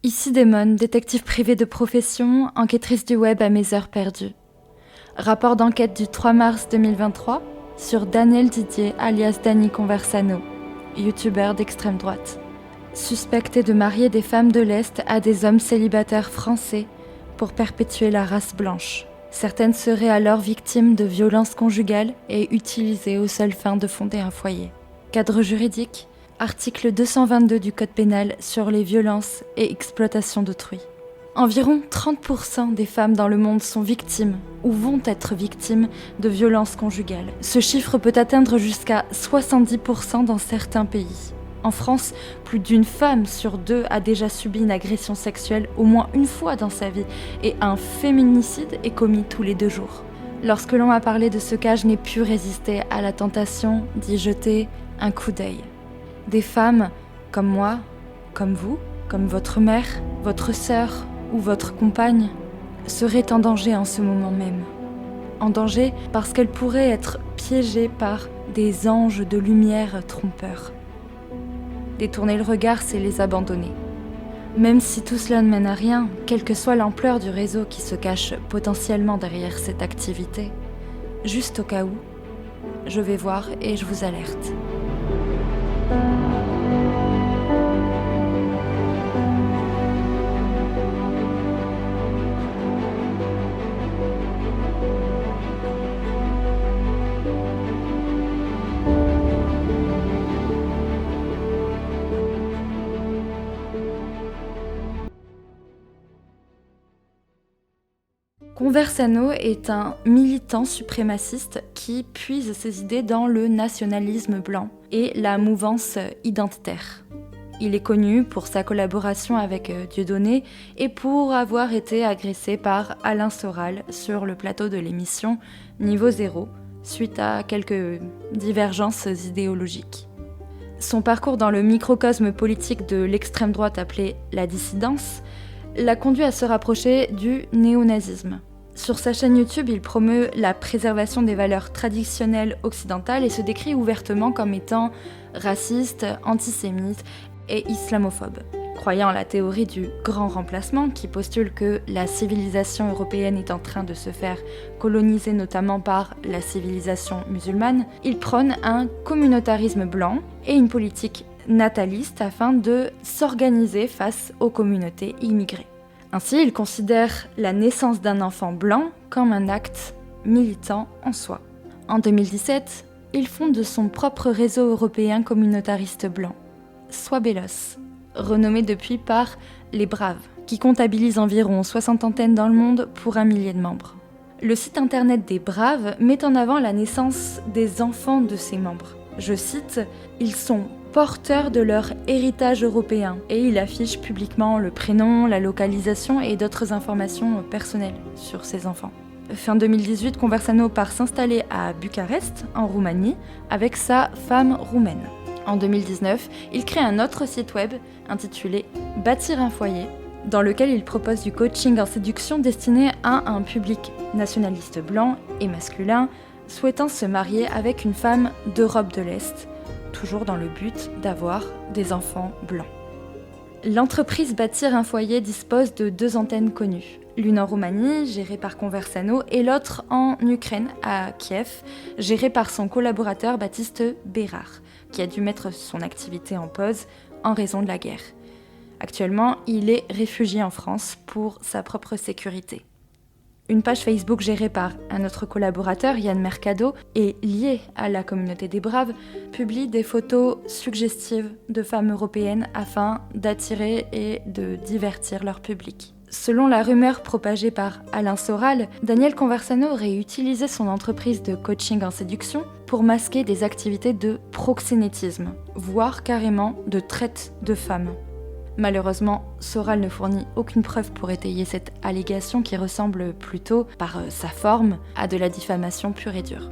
Ici Démon, détective privée de profession, enquêtrice du web à mes heures perdues. Rapport d'enquête du 3 mars 2023 sur Daniel Didier alias Dani Conversano, youtubeur d'extrême droite. Suspecté de marier des femmes de l'Est à des hommes célibataires français pour perpétuer la race blanche. Certaines seraient alors victimes de violences conjugales et utilisées aux seules fins de fonder un foyer. Cadre juridique, article 222 du Code pénal sur les violences et exploitation d'autrui. Environ 30% des femmes dans le monde sont victimes ou vont être victimes de violences conjugales. Ce chiffre peut atteindre jusqu'à 70% dans certains pays. En France, plus d'une femme sur deux a déjà subi une agression sexuelle au moins une fois dans sa vie et un féminicide est commis tous les 2 jours. Lorsque l'on m'a parlé de ce cas, je n'ai pu résister à la tentation d'y jeter un coup d'œil. Des femmes comme moi, comme vous, comme votre mère, votre sœur ou votre compagne seraient en danger en ce moment même. En danger parce qu'elles pourraient être piégées par des anges de lumière trompeurs. Détourner le regard, c'est les abandonner. Même si tout cela ne mène à rien, quelle que soit l'ampleur du réseau qui se cache potentiellement derrière cette activité, juste au cas où, je vais voir et je vous alerte. Conversano est un militant suprémaciste qui puise ses idées dans le nationalisme blanc et la mouvance identitaire. Il est connu pour sa collaboration avec Dieudonné et pour avoir été agressé par Alain Soral sur le plateau de l'émission Niveau Zéro, suite à quelques divergences idéologiques. Son parcours dans le microcosme politique de l'extrême droite appelé la dissidence l'a conduit à se rapprocher du néonazisme. Sur sa chaîne YouTube, il promeut la préservation des valeurs traditionnelles occidentales et se décrit ouvertement comme étant raciste, antisémite et islamophobe. Croyant à la théorie du grand remplacement qui postule que la civilisation européenne est en train de se faire coloniser notamment par la civilisation musulmane, il prône un communautarisme blanc et une politique nataliste afin de s'organiser face aux communautés immigrées. Ainsi, il considère la naissance d'un enfant blanc comme un acte militant en soi. En 2017, il fonde son propre réseau européen communautariste blanc, Swabelos, renommé depuis par Les Braves, qui comptabilise environ 60 antennes dans le monde pour 1 millier de membres. Le site internet des Braves met en avant la naissance des enfants de ses membres. Je cite, « Ils sont porteurs de leur héritage européen » et il affiche publiquement le prénom, la localisation et d'autres informations personnelles sur ses enfants. Fin 2018, Conversano part s'installer à Bucarest, en Roumanie, avec sa femme roumaine. En 2019, il crée un autre site web intitulé « Bâtir un foyer », dans lequel il propose du coaching en séduction destiné à un public nationaliste blanc et masculin souhaitant se marier avec une femme d'Europe de l'Est, toujours dans le but d'avoir des enfants blancs. L'entreprise Bâtir un foyer dispose de 2 antennes connues, l'une en Roumanie, gérée par Conversano, et l'autre en Ukraine, à Kiev, gérée par son collaborateur Baptiste Bérard, qui a dû mettre son activité en pause en raison de la guerre. Actuellement, il est réfugié en France pour sa propre sécurité. Une page Facebook gérée par un autre collaborateur, Yann Mercado, et liée à la communauté des Braves, publie des photos suggestives de femmes européennes afin d'attirer et de divertir leur public. Selon la rumeur propagée par Alain Soral, Daniel Conversano aurait utilisé son entreprise de coaching en séduction pour masquer des activités de proxénétisme, voire carrément de traite de femmes. Malheureusement, Soral ne fournit aucune preuve pour étayer cette allégation qui ressemble plutôt, par sa forme, à de la diffamation pure et dure.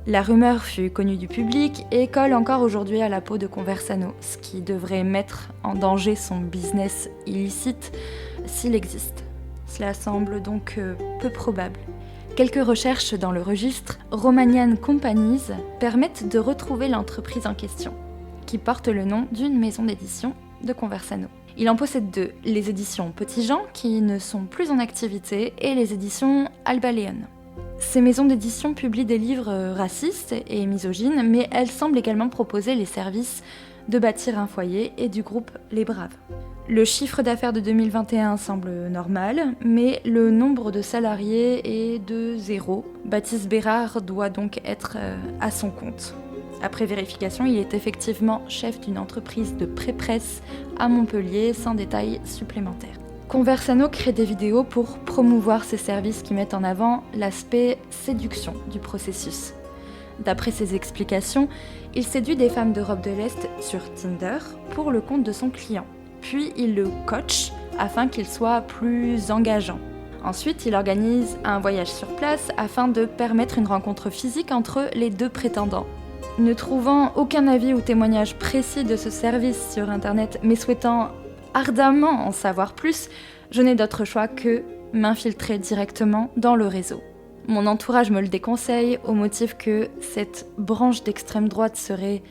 La rumeur fut connue du public et colle encore aujourd'hui à la peau de Conversano, ce qui devrait mettre en danger son business illicite s'il existe. Cela semble donc peu probable. Quelques recherches dans le registre Romanian Companies permettent de retrouver l'entreprise en question, qui porte le nom d'une maison d'édition de Conversano. Il en possède 2, les éditions Petit Jean, qui ne sont plus en activité, et les éditions Alba León. Ces maisons d'édition publient des livres racistes et misogynes, mais elles semblent également proposer les services de Bâtir un foyer et du groupe Les Braves. Le chiffre d'affaires de 2021 semble normal, mais le nombre de salariés est de 0. Baptiste Bérard doit donc être à son compte. Après vérification, il est effectivement chef d'une entreprise de pré-presse à Montpellier, sans détails supplémentaires. Conversano crée des vidéos pour promouvoir ses services qui mettent en avant l'aspect séduction du processus. D'après ses explications, il séduit des femmes d'Europe de l'Est sur Tinder pour le compte de son client. Puis il le coach afin qu'il soit plus engageant. Ensuite, il organise un voyage sur place afin de permettre une rencontre physique entre les 2 prétendants. Ne trouvant aucun avis ou témoignage précis de ce service sur Internet, mais souhaitant ardemment en savoir plus, je n'ai d'autre choix que m'infiltrer directement dans le réseau. Mon entourage me le déconseille au motif que cette branche d'extrême droite serait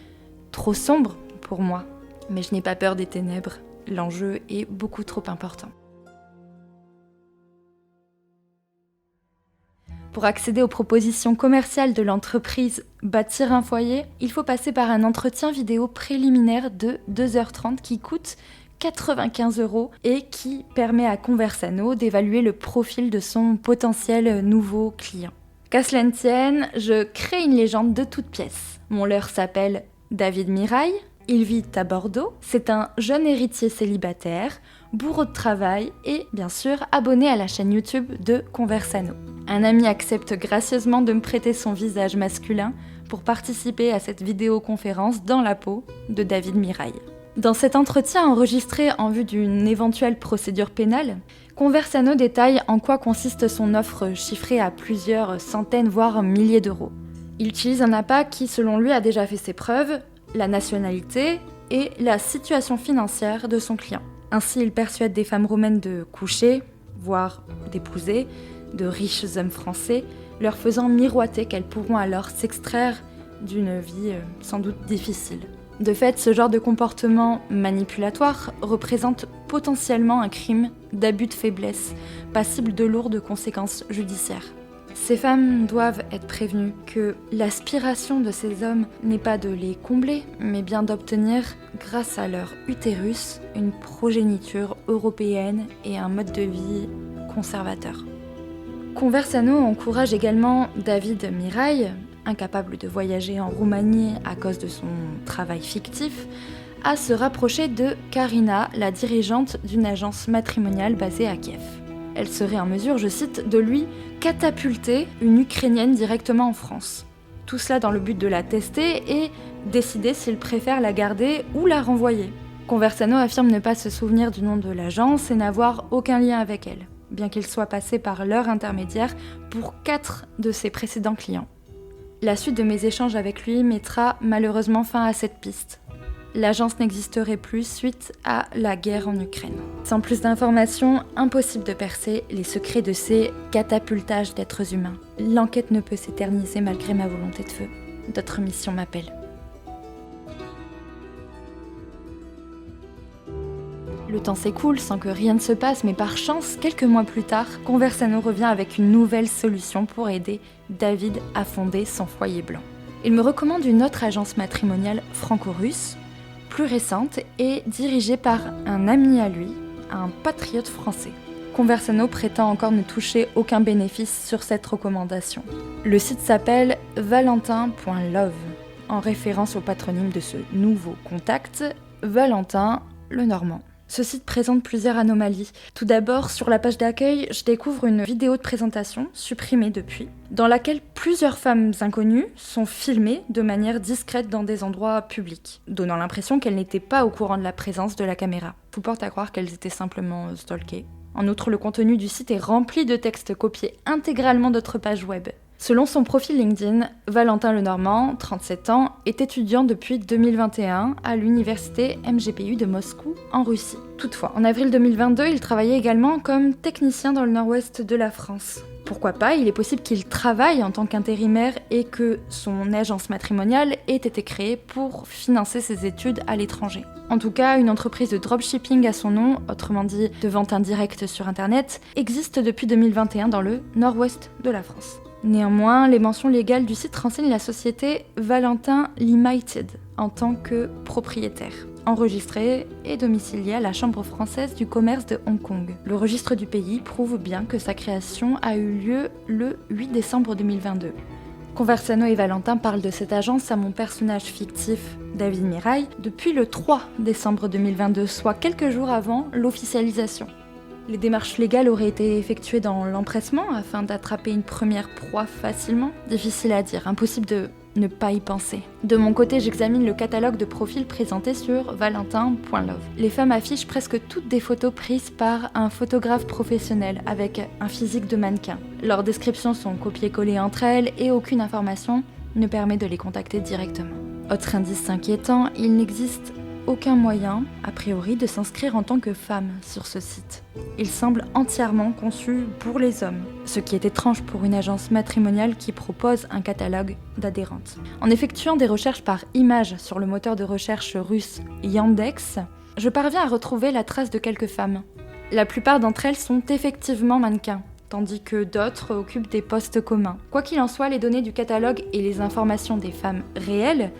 trop sombre pour moi. Mais je n'ai pas peur des ténèbres, l'enjeu est beaucoup trop important. Pour accéder aux propositions commerciales de l'entreprise Bâtir un foyer, il faut passer par un entretien vidéo préliminaire de 2h30 qui coûte 95 € et qui permet à Conversano d'évaluer le profil de son potentiel nouveau client. Qu'à cela ne tienne, je crée une légende de toutes pièces. Mon leurre s'appelle David Mirail, il vit à Bordeaux, c'est un jeune héritier célibataire, bourreau de travail et, bien sûr, abonné à la chaîne YouTube de Conversano. Un ami accepte gracieusement de me prêter son visage masculin pour participer à cette vidéoconférence dans la peau de David Mirail. Dans cet entretien enregistré en vue d'une éventuelle procédure pénale, Conversano détaille en quoi consiste son offre chiffrée à plusieurs centaines voire milliers d'euros. Il utilise un appât qui, selon lui, a déjà fait ses preuves, la nationalité et la situation financière de son client. Ainsi, il persuade des femmes roumaines de coucher, voire d'épouser, de riches hommes français, leur faisant miroiter qu'elles pourront alors s'extraire d'une vie sans doute difficile. De fait, ce genre de comportement manipulatoire représente potentiellement un crime d'abus de faiblesse, passible de lourdes conséquences judiciaires. Ces femmes doivent être prévenues que l'aspiration de ces hommes n'est pas de les combler, mais bien d'obtenir, grâce à leur utérus, une progéniture européenne et un mode de vie conservateur. Conversano encourage également David Mirail, incapable de voyager en Roumanie à cause de son travail fictif, à se rapprocher de Karina, la dirigeante d'une agence matrimoniale basée à Kiev. Elle serait en mesure, je cite, de lui catapulter une Ukrainienne directement en France. Tout cela dans le but de la tester et décider s'il préfère la garder ou la renvoyer. Conversano affirme ne pas se souvenir du nom de l'agence et n'avoir aucun lien avec elle, bien qu'il soit passé par leur intermédiaire pour 4 de ses précédents clients. La suite de mes échanges avec lui mettra malheureusement fin à cette piste. L'agence n'existerait plus suite à la guerre en Ukraine. Sans plus d'informations, impossible de percer les secrets de ces catapultages d'êtres humains. L'enquête ne peut s'éterniser malgré ma volonté de feu. D'autres missions m'appellent. Le temps s'écoule sans que rien ne se passe, mais par chance, quelques mois plus tard, Conversano revient avec une nouvelle solution pour aider David à fonder son foyer blanc. Il me recommande une autre agence matrimoniale franco-russe, plus récente et dirigée par un ami à lui, un patriote français. Conversano prétend encore ne toucher aucun bénéfice sur cette recommandation. Le site s'appelle valentin.love, en référence au patronyme de ce nouveau contact, Valentin le Normand. Ce site présente plusieurs anomalies. Tout d'abord, sur la page d'accueil, je découvre une vidéo de présentation, supprimée depuis, dans laquelle plusieurs femmes inconnues sont filmées de manière discrète dans des endroits publics, donnant l'impression qu'elles n'étaient pas au courant de la présence de la caméra. Tout porte à croire qu'elles étaient simplement stalkées. En outre, le contenu du site est rempli de textes copiés intégralement d'autres pages web. Selon son profil LinkedIn, Valentin le Normand, 37 ans, est étudiant depuis 2021 à l'université MGPU de Moscou, en Russie. Toutefois, en avril 2022, il travaillait également comme technicien dans le nord-ouest de la France. Pourquoi pas, il est possible qu'il travaille en tant qu'intérimaire et que son agence matrimoniale ait été créée pour financer ses études à l'étranger. En tout cas, une entreprise de dropshipping à son nom, autrement dit de vente indirecte sur Internet, existe depuis 2021 dans le nord-ouest de la France. Néanmoins, les mentions légales du site renseignent la société Valentin Limited en tant que propriétaire, enregistré et domicilié à la Chambre française du commerce de Hong Kong. Le registre du pays prouve bien que sa création a eu lieu le 8 décembre 2022. Conversano et Valentin parlent de cette agence à mon personnage fictif, David Mirail, depuis le 3 décembre 2022, soit quelques jours avant l'officialisation. Les démarches légales auraient été effectuées dans l'empressement afin d'attraper une première proie facilement. Difficile à dire, impossible de ne pas y penser. De mon côté, j'examine le catalogue de profils présentés sur valentin.love. Les femmes affichent presque toutes des photos prises par un photographe professionnel avec un physique de mannequin. Leurs descriptions sont copiées-collées entre elles et aucune information ne permet de les contacter directement. Autre indice inquiétant, il n'existe aucun moyen, a priori, de s'inscrire en tant que femme sur ce site. Il semble entièrement conçu pour les hommes, ce qui est étrange pour une agence matrimoniale qui propose un catalogue d'adhérentes. En effectuant des recherches par image sur le moteur de recherche russe Yandex, je parviens à retrouver la trace de quelques femmes. La plupart d'entre elles sont effectivement mannequins, tandis que d'autres occupent des postes communs. Quoi qu'il en soit, les données du catalogue et les informations des femmes réelles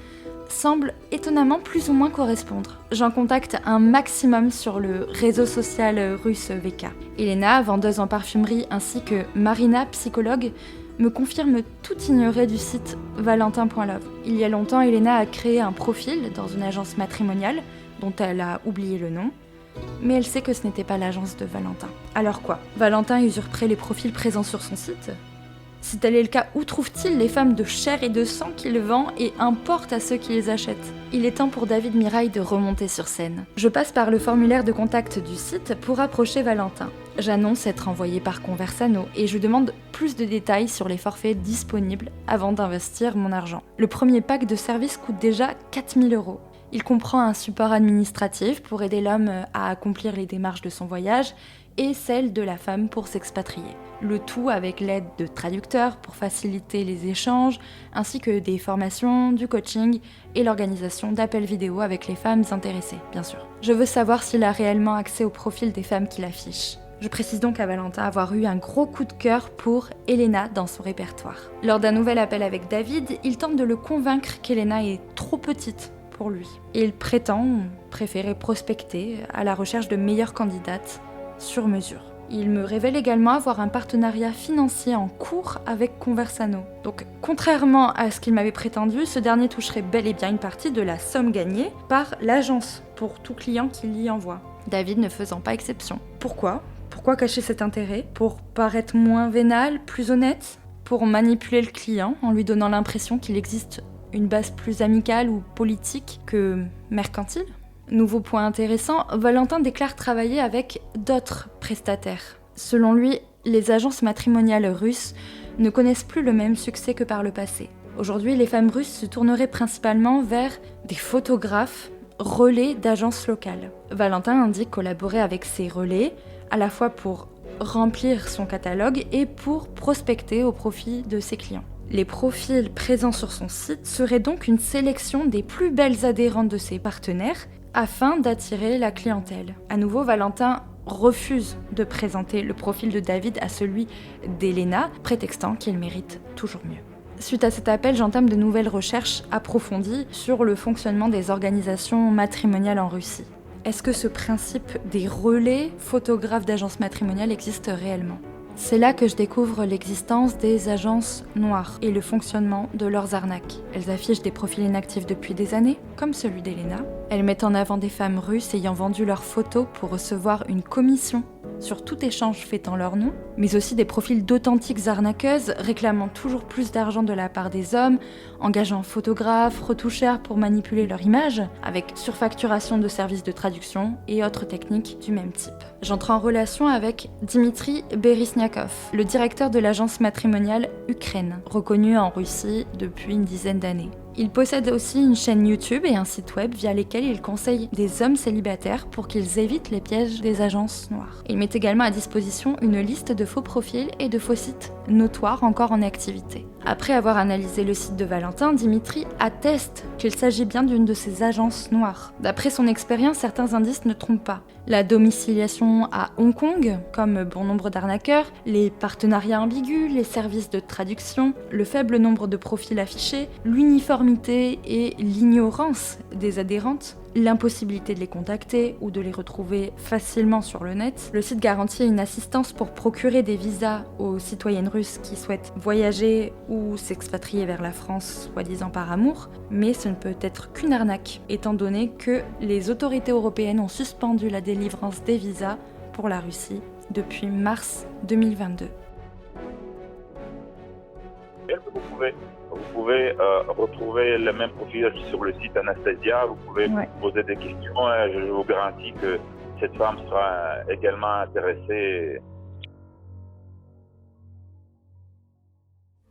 semblent étonnamment plus ou moins correspondre. J'en contacte un maximum sur le réseau social russe VK. Elena, vendeuse en parfumerie, ainsi que Marina, psychologue, me confirment tout ignorer du site valentin.love. Il y a longtemps, Elena a créé un profil dans une agence matrimoniale, dont elle a oublié le nom, mais elle sait que ce n'était pas l'agence de Valentin. Alors quoi ? Valentin usurperait les profils présents sur son site ? Si tel est le cas, où trouve-t-il les femmes de chair et de sang qu'il vend et importe à ceux qui les achètent ? Il est temps pour David Mirail de remonter sur scène. Je passe par le formulaire de contact du site pour approcher Valentin. J'annonce être envoyée par Conversano et je demande plus de détails sur les forfaits disponibles avant d'investir mon argent. Le premier pack de services coûte déjà 4 000 €. Il comprend un support administratif pour aider l'homme à accomplir les démarches de son voyage et celle de la femme pour s'expatrier. Le tout avec l'aide de traducteurs pour faciliter les échanges, ainsi que des formations, du coaching et l'organisation d'appels vidéo avec les femmes intéressées, bien sûr. Je veux savoir s'il a réellement accès au profil des femmes qu'il affiche. Je précise donc à Valentin avoir eu un gros coup de cœur pour Elena dans son répertoire. Lors d'un nouvel appel avec David, il tente de le convaincre qu'Elena est trop petite pour lui. Et il prétend préférer prospecter à la recherche de meilleures candidates sur mesure. Il me révèle également avoir un partenariat financier en cours avec Conversano. Donc, contrairement à ce qu'il m'avait prétendu, ce dernier toucherait bel et bien une partie de la somme gagnée par l'agence pour tout client qu'il y envoie. David ne faisant pas exception. Pourquoi ? Pourquoi cacher cet intérêt ? Pour paraître moins vénal, plus honnête ? Pour manipuler le client en lui donnant l'impression qu'il existe une base plus amicale ou politique que mercantile ? Nouveau point intéressant, Valentin déclare travailler avec d'autres prestataires. Selon lui, les agences matrimoniales russes ne connaissent plus le même succès que par le passé. Aujourd'hui, les femmes russes se tourneraient principalement vers des photographes relais d'agences locales. Valentin indique collaborer avec ces relais, à la fois pour remplir son catalogue et pour prospecter au profit de ses clients. Les profils présents sur son site seraient donc une sélection des plus belles adhérentes de ses partenaires afin d'attirer la clientèle. À nouveau, Valentin refuse de présenter le profil de David à celui d'Elena, prétextant qu'il mérite toujours mieux. Suite à cet appel, j'entame de nouvelles recherches approfondies sur le fonctionnement des organisations matrimoniales en Russie. Est-ce que ce principe des relais photographes d'agences matrimoniales existe réellement ? C'est là que je découvre l'existence des agences noires et le fonctionnement de leurs arnaques. Elles affichent des profils inactifs depuis des années, comme celui d'Elena. Elles mettent en avant des femmes russes ayant vendu leurs photos pour recevoir une commission sur tout échange fait en leur nom, mais aussi des profils d'authentiques arnaqueuses réclamant toujours plus d'argent de la part des hommes, engageant photographes, retoucheurs pour manipuler leur image, avec surfacturation de services de traduction et autres techniques du même type. J'entre en relation avec Dimitri Beresniakov, le directeur de l'agence matrimoniale Ukraine, reconnue en Russie depuis une dizaine d'années. Il possède aussi une chaîne YouTube et un site web via lesquels il conseille des hommes célibataires pour qu'ils évitent les pièges des agences noires. Il met également à disposition une liste de faux profils et de faux sites notoires encore en activité. Après avoir analysé le site de Valentin, Dimitri atteste qu'il s'agit bien d'une de ces agences noires. D'après son expérience, certains indices ne trompent pas. La domiciliation à Hong Kong, comme bon nombre d'arnaqueurs, les partenariats ambigus, les services de traduction, le faible nombre de profils affichés, l'uniformité et l'ignorance des adhérentes, l'impossibilité de les contacter ou de les retrouver facilement sur le net. Le site garantit une assistance pour procurer des visas aux citoyennes russes qui souhaitent voyager ou s'expatrier vers la France, soi-disant par amour, mais ce ne peut être qu'une arnaque, étant donné que les autorités européennes ont suspendu la délivrance des visas pour la Russie depuis mars 2022. Vous pouvez retrouver le même profil sur le site Anastasia, vous pouvez poser des questions, je vous garantis que cette femme sera également intéressée.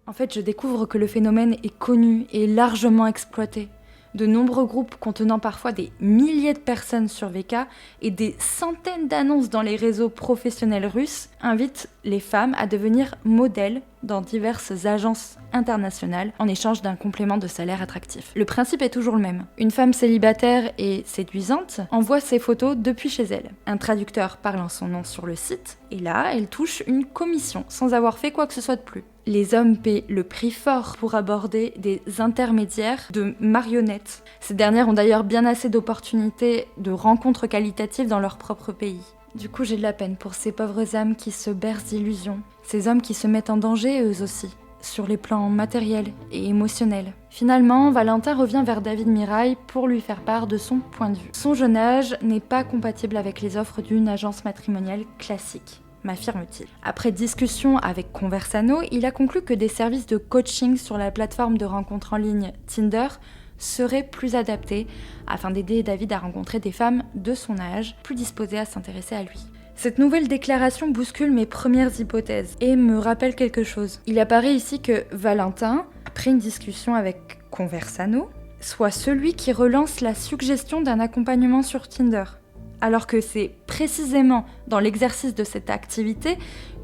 En fait, je découvre que le phénomène est connu et largement exploité. De nombreux groupes contenant parfois des milliers de personnes sur VK et des centaines d'annonces dans les réseaux professionnels russes invitent les femmes à devenir modèles dans diverses agences internationales en échange d'un complément de salaire attractif. Le principe est toujours le même. Une femme célibataire et séduisante envoie ses photos depuis chez elle. Un traducteur parle en son nom sur le site et là, elle touche une commission sans avoir fait quoi que ce soit de plus. Les hommes paient le prix fort pour aborder des intermédiaires de marionnettes. Ces dernières ont d'ailleurs bien assez d'opportunités de rencontres qualitatives dans leur propre pays. Du coup, j'ai de la peine pour ces pauvres âmes qui se bercent d'illusions, ces hommes qui se mettent en danger eux aussi, sur les plans matériels et émotionnels. Finalement, Valentin revient vers David Mirail pour lui faire part de son point de vue. Son jeune âge n'est pas compatible avec les offres d'une agence matrimoniale classique, m'affirme-t-il. Après discussion avec Conversano, il a conclu que des services de coaching sur la plateforme de rencontres en ligne Tinder seraient plus adaptés afin d'aider David à rencontrer des femmes de son âge, plus disposées à s'intéresser à lui. Cette nouvelle déclaration bouscule mes premières hypothèses et me rappelle quelque chose. Il apparaît ici que Valentin, après une discussion avec Conversano, soit celui qui relance la suggestion d'un accompagnement sur Tinder, alors que c'est précisément dans l'exercice de cette activité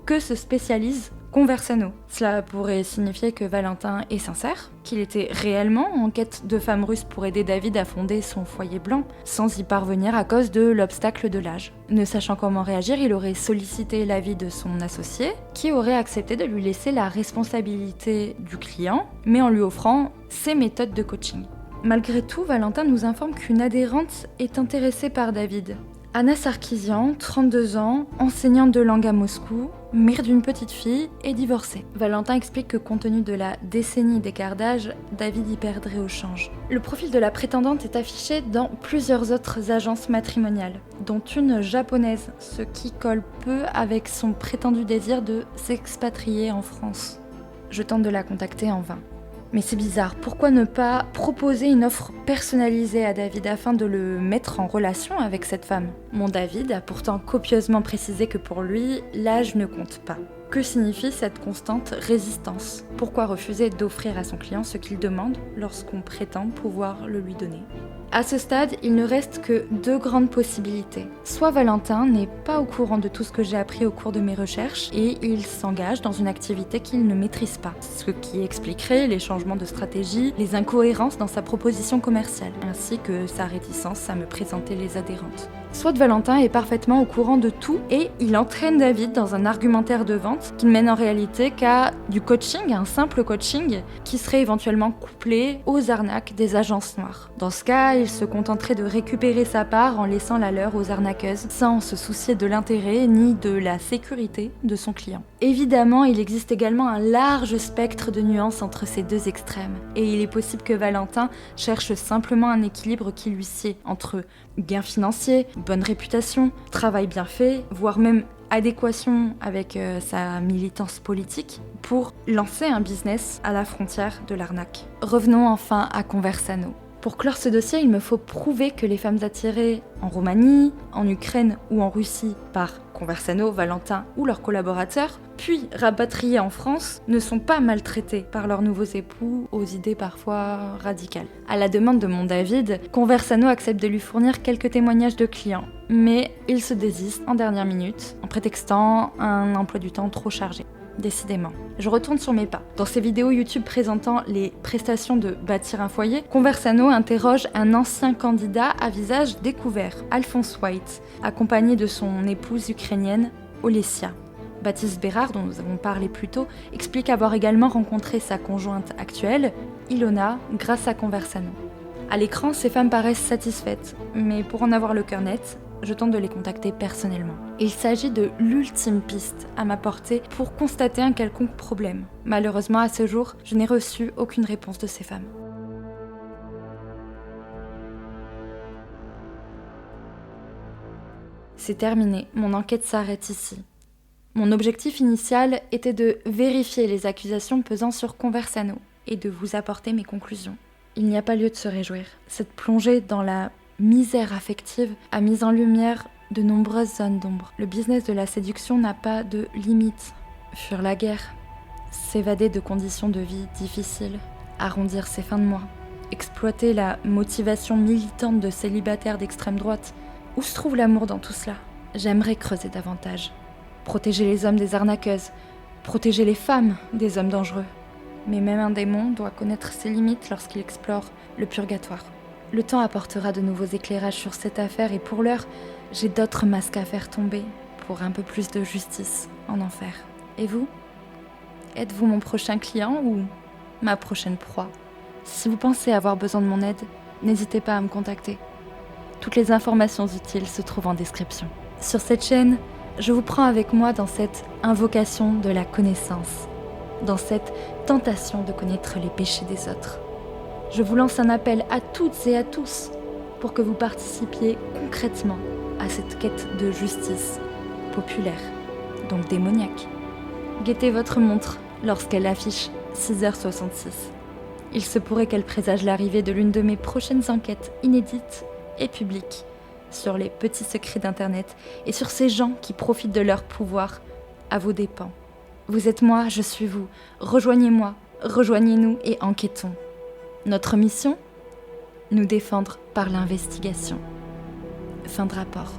que se spécialise Conversano. Cela pourrait signifier que Valentin est sincère, qu'il était réellement en quête de femmes russes pour aider David à fonder son foyer blanc, sans y parvenir à cause de l'obstacle de l'âge. Ne sachant comment réagir, il aurait sollicité l'avis de son associé, qui aurait accepté de lui laisser la responsabilité du client, mais en lui offrant ses méthodes de coaching. Malgré tout, Valentin nous informe qu'une adhérente est intéressée par David. Anna Sarkisian, 32 ans, enseignante de langue à Moscou, mère d'une petite fille et divorcée. Valentin explique que compte tenu de la décennie d'écart d'âge, David y perdrait au change. Le profil de la prétendante est affiché dans plusieurs autres agences matrimoniales, dont une japonaise, ce qui colle peu avec son prétendu désir de s'expatrier en France. Je tente de la contacter en vain. Mais c'est bizarre, pourquoi ne pas proposer une offre personnalisée à David afin de le mettre en relation avec cette femme ? Mon David a pourtant copieusement précisé que pour lui, l'âge ne compte pas. Que signifie cette constante résistance ? Pourquoi refuser d'offrir à son client ce qu'il demande lorsqu'on prétend pouvoir le lui donner ? À ce stade, il ne reste que deux grandes possibilités. Soit Valentin n'est pas au courant de tout ce que j'ai appris au cours de mes recherches et il s'engage dans une activité qu'il ne maîtrise pas, ce qui expliquerait les changements de stratégie, les incohérences dans sa proposition commerciale, ainsi que sa réticence à me présenter les adhérentes. Soit Valentin est parfaitement au courant de tout et il entraîne David dans un argumentaire de vente qui ne mène en réalité qu'à du coaching, un simple coaching qui serait éventuellement couplé aux arnaques des agences noires. Dans ce cas, il se contenterait de récupérer sa part en laissant la leur aux arnaqueuses sans se soucier de l'intérêt ni de la sécurité de son client. Évidemment, il existe également un large spectre de nuances entre ces deux extrêmes et il est possible que Valentin cherche simplement un équilibre qui lui sied entre gains financiers, bonne réputation, travail bien fait, voire même adéquation avec sa militance politique pour lancer un business à la frontière de l'arnaque. Revenons enfin à Conversano. Pour clore ce dossier, il me faut prouver que les femmes attirées en Roumanie, en Ukraine ou en Russie par Conversano, Valentin ou leurs collaborateurs, puis rapatriés en France, ne sont pas maltraités par leurs nouveaux époux aux idées parfois radicales. À la demande de mon David, Conversano accepte de lui fournir quelques témoignages de clients, mais il se désiste en dernière minute en prétextant un emploi du temps trop chargé. Décidément. Je retourne sur mes pas. Dans ses vidéos YouTube présentant les prestations de bâtir un foyer, Conversano interroge un ancien candidat à visage découvert, Alphonse White, accompagné de son épouse ukrainienne, Olesia. Baptiste Bérard, dont nous avons parlé plus tôt, explique avoir également rencontré sa conjointe actuelle, Ilona, grâce à Conversano. À l'écran, ces femmes paraissent satisfaites, mais pour en avoir le cœur net, je tente de les contacter personnellement. Il s'agit de l'ultime piste à ma portée pour constater un quelconque problème. Malheureusement, à ce jour, je n'ai reçu aucune réponse de ces femmes. C'est terminé, mon enquête s'arrête ici. Mon objectif initial était de vérifier les accusations pesant sur Conversano et de vous apporter mes conclusions. Il n'y a pas lieu de se réjouir. Cette plongée dans la misère affective a mis en lumière de nombreuses zones d'ombre. Le business de la séduction n'a pas de limite. Fuir la guerre, s'évader de conditions de vie difficiles, arrondir ses fins de mois, exploiter la motivation militante de célibataires d'extrême droite. Où se trouve l'amour dans tout cela ? J'aimerais creuser davantage. Protéger les hommes des arnaqueuses, protéger les femmes des hommes dangereux. Mais même un démon doit connaître ses limites lorsqu'il explore le purgatoire. Le temps apportera de nouveaux éclairages sur cette affaire et pour l'heure, j'ai d'autres masques à faire tomber pour un peu plus de justice en enfer. Et vous ? Êtes-vous mon prochain client ou ma prochaine proie ? Si vous pensez avoir besoin de mon aide, n'hésitez pas à me contacter. Toutes les informations utiles se trouvent en description. Sur cette chaîne, je vous prends avec moi dans cette invocation de la connaissance, dans cette tentation de connaître les péchés des autres. Je vous lance un appel à toutes et à tous pour que vous participiez concrètement à cette quête de justice populaire, donc démoniaque. Guettez votre montre lorsqu'elle affiche 6h66. Il se pourrait qu'elle présage l'arrivée de l'une de mes prochaines enquêtes inédites et publiques sur les petits secrets d'Internet et sur ces gens qui profitent de leur pouvoir à vos dépens. Vous êtes moi, je suis vous. Rejoignez-moi, rejoignez-nous et enquêtons. Notre mission ? Nous défendre par l'investigation. Fin de rapport.